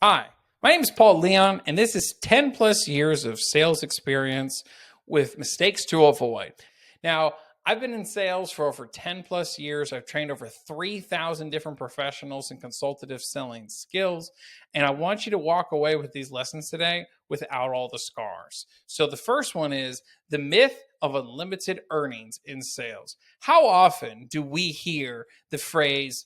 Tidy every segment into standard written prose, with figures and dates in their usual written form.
Hi, my name is Paul Leon, and this is 10 plus years of sales experience with mistakes to avoid. Now, I've been in sales for over 10 plus years. I've trained over 3,000 different professionals in consultative selling skills, and I want you to walk away with these lessons today without all the scars. So, the first one is the myth of unlimited earnings in sales. How often do we hear the phrase,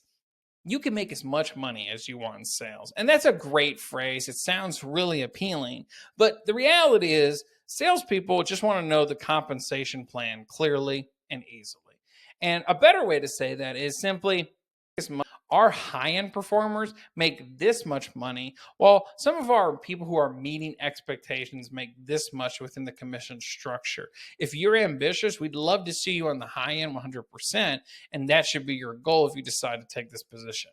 you can make as much money as you want in sales? And that's a great phrase. It sounds really appealing. But the reality is, salespeople just want to know the compensation plan clearly and easily. And a better way to say that is simply, our high end performers make this much money, while some of our people who are meeting expectations make this much within the commission structure. If you're ambitious, we'd love to see you on the high end 100%, and that should be your goal if you decide to take this position.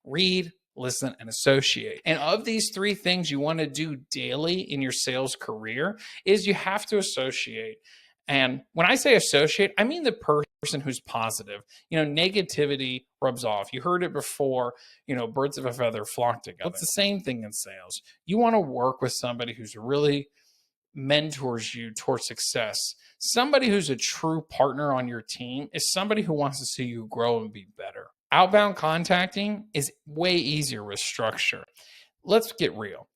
Read, listen, and associate. And of these three things you want to do daily in your sales career is you have to associate. And when I say associate, I mean the person who's positive. Negativity rubs off. You heard it before, birds of a feather flock together. It's the same thing in sales. You want to work with somebody who's really mentors you towards success. Somebody who's a true partner on your team is somebody who wants to see you grow and be better. Outbound contacting is way easier with structure. Let's get real.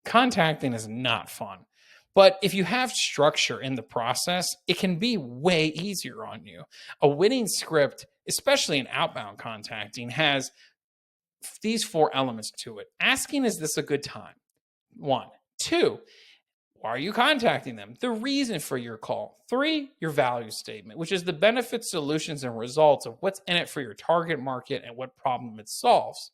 Contacting is not fun. But if you have structure in the process, it can be way easier on you. A winning script, especially in outbound contacting, has these four elements to it. Asking, is this a good time? 1. 2, why are you contacting them? The reason for your call. 3, your value statement, which is the benefits, solutions, and results of what's in it for your target market and what problem it solves.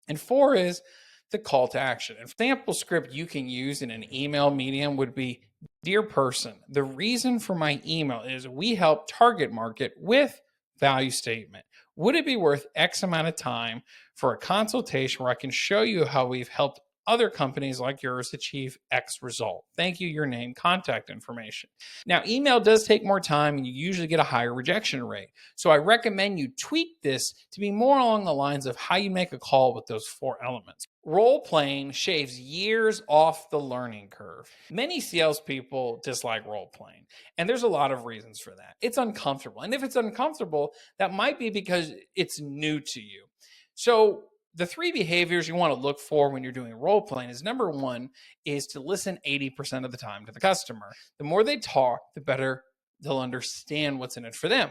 And 4 is the call to action. An example script you can use in an email medium would be, dear person, the reason for my email is we help target market with value statement. Would it be worth X amount of time for a consultation where I can show you how we've helped other companies like yours achieve X result? Thank you, your name, contact information. Now, email does take more time and you usually get a higher rejection rate. So I recommend you tweak this to be more along the lines of how you make a call with those 4 elements. Role playing shaves years off the learning curve. Many salespeople dislike role playing, and there's a lot of reasons for that. It's uncomfortable. And if it's uncomfortable, that might be because it's new to you. So the 3 behaviors you want to look for when you're doing role playing is, number 1 is to listen 80% of the time to the customer. The more they talk, the better they'll understand what's in it for them.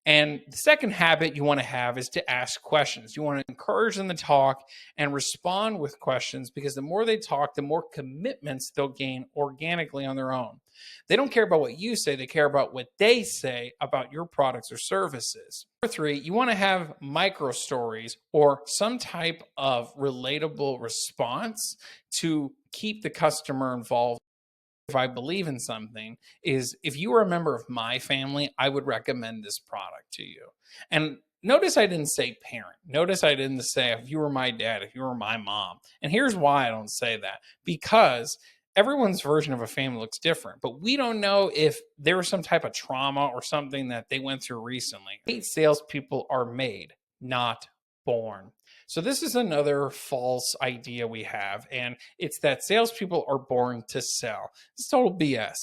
And the second habit you want to have is to ask questions. You want to encourage them to talk and respond with questions, because the more they talk, the more commitments they'll gain organically on their own. They don't care about what you say, they care about what they say about your products or services. Number 3, you want to have micro stories or some type of relatable response to keep the customer involved. If I believe in something, is if you were a member of my family, I would recommend this product to you. And notice I didn't say parent. Notice I didn't say if you were my dad, if you were my mom. And here's why I don't say that. Because everyone's version of a family looks different, but we don't know if there was some type of trauma or something that they went through recently. Great salespeople are made, not born. So this is another false idea we have, and it's that salespeople are born to sell. It's total BS.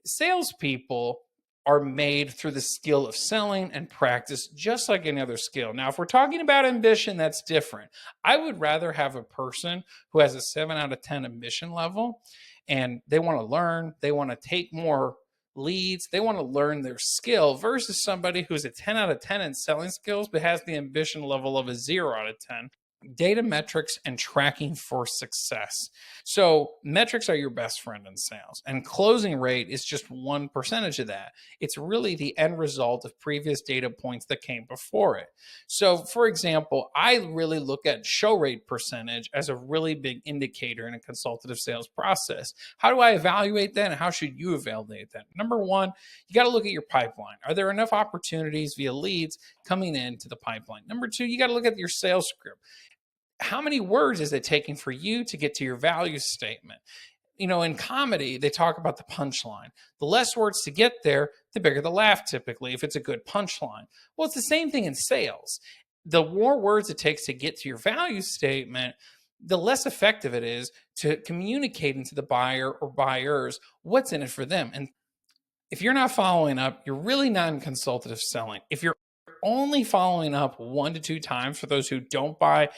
Salespeople are made through the skill of selling and practice, just like any other skill. Now, if we're talking about ambition, that's different. I would rather have a person who has a 7 out of 10 ambition level, and they want to learn, they want to take more leads, they want to learn their skill, versus somebody who's a 10 out of 10 in selling skills but has the ambition level of a 0 out of 10. Data metrics and tracking for success. So metrics are your best friend in sales, and closing rate is just 1% of that. It's really the end result of previous data points that came before it. So for example, I really look at show rate percentage as a really big indicator in a consultative sales process. How do I evaluate that, and how should you evaluate that? Number 1, you got to look at your pipeline. Are there enough opportunities via leads coming into the pipeline? Number 2, you got to look at your sales script. How many words is it taking for you to get to your value statement? In comedy, they talk about the punchline. The less words to get there, the bigger the laugh typically, if it's a good punchline. Well, it's the same thing in sales. The more words it takes to get to your value statement, the less effective it is to communicate into the buyer or buyers what's in it for them. And if you're not following up, you're really not in consultative selling. If you're only following up 1 to 2 times for those who don't buy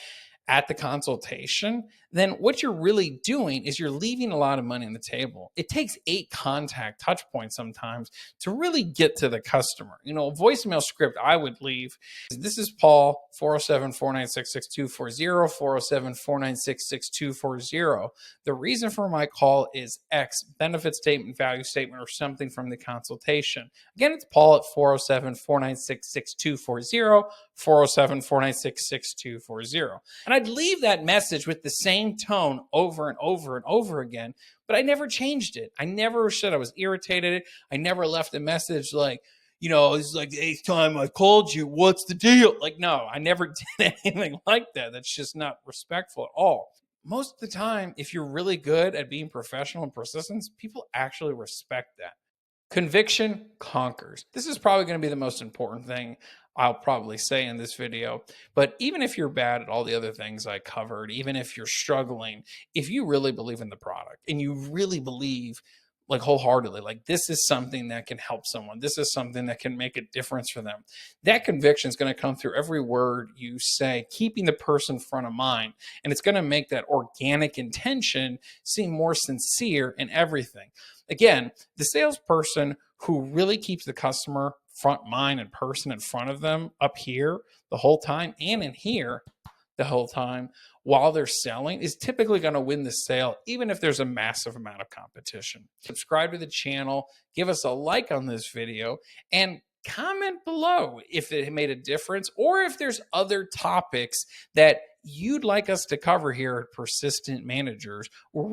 at the consultation, then what you're really doing is you're leaving a lot of money on the table. It takes 8 contact touch points sometimes to really get to the customer. A voicemail script I would leave. This is Paul, 407-496-6240, 407-496-6240. The reason for my call is X, benefit statement, value statement, or something from the consultation. Again, it's Paul at 407-496-6240, 407-496-6240. And I'd leave that message with the same tone over and over and over again, but I never changed it. I never said I was irritated. I never left a message like, this is like the 8th time I called you. What's the deal? Like, no, I never did anything like that. That's just not respectful at all. Most of the time, if you're really good at being professional and persistent, people actually respect that. Conviction conquers. This is probably going to be the most important thing I'll probably say in this video. But even if you're bad at all the other things I covered, even if you're struggling, if you really believe in the product and you really believe like wholeheartedly, like this is something that can help someone, this is something that can make a difference for them, that conviction is going to come through every word you say, keeping the person front of mind. And it's going to make that organic intention seem more sincere in everything. Again, the salesperson who really keeps the customer front mind and person in front of them up here the whole time and in here the whole time while they're selling is typically going to win the sale, even if there's a massive amount of competition. Subscribe to the channel, give us a like on this video, and comment below if it made a difference or if there's other topics that you'd like us to cover here at Persistent Managers, where